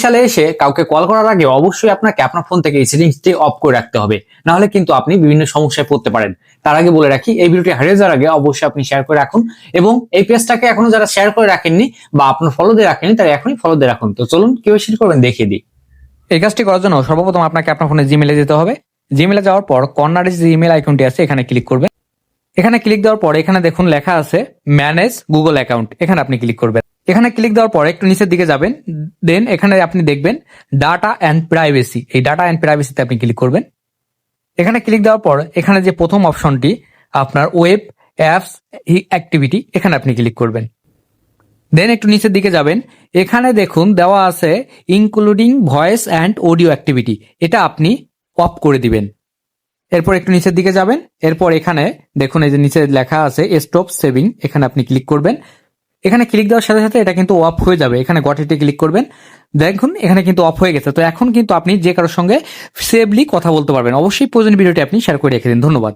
সালে এসে কাউকে কল করার আগে অবশ্যই আপনাকে আপনার ফোন থেকে এই সেটিংসটি অফ করে রাখতে হবে, না হলে কিন্তু আপনি বিভিন্ন সমস্যায় পড়তে পারেন। তার আগে বলে রাখি, এই ভিডিওটি হারিয়ে যাওয়ার আগে অবশ্যই আপনি শেয়ার করে রাখুন, এবং এই পেজটাকে এখনো যারা শেয়ার করে রাখেননি বা আপনার ফলো দিয়ে রাখেননি তারা এখনই ফলো দিয়ে রাখুন। তো চলুন কিভাবে শেয়ার করবেন দেখিয়ে দিই। এই কাজটি করার জন্য সর্বপ্রথম আপনাকে আপনার ফোনে জিমেলে যেতে হবে। জিমেলে যাওয়ার পর কর্নারে যে ইমেল আইকনটি আছে এখানে ক্লিক করবেন। এখানে ক্লিক দেওয়ার পর এখানে দেখুন লেখা আছে ম্যানেজ গুগল অ্যাকাউন্ট, এখানে আপনি ক্লিক করবেন। এখানে ক্লিক দেওয়ার পর একটু নিচের দিকে যাবেন, দেন এখানে আপনি দেখবেন ডাটা অ্যান্ড প্রাইভেসি, এই ডাটা অ্যান্ড প্রাইভেসিতে আপনি ক্লিক করবেন। এখানে ক্লিক দেওয়ার পর এখানে যে প্রথম অপশনটি আপনার ওয়েব অ্যাপস অ্যাক্টিভিটি, এখানে আপনি ক্লিক করবেন। দেন একটু নিচের দিকে যাবেন, এখানে দেখুন দেওয়া আছে including voice and audio activity, এটা আপনি অফ করে দিবেন। এরপর একটু নিচের দিকে যাবেন, এরপর এখানে দেখুন এই যে নিচে লেখা আছে স্টপ সেভিং, এখানে আপনি ক্লিক করবেন। এখানে ক্লিক দেওয়ার সাথে সাথে এটা কিন্তু অফ হয়ে যাবে, এখানে গটিতে ক্লিক করবেন। দেখুন এখানে কিন্তু অফ হয়ে গেছে। তো এখন কিন্তু আপনি যে কারোর সঙ্গে সেভলি কথা বলতে পারবেন। অবশ্যই প্রয়োজনীয় ভিডিওটি আপনি শেয়ার করে রেখে দিন। ধন্যবাদ।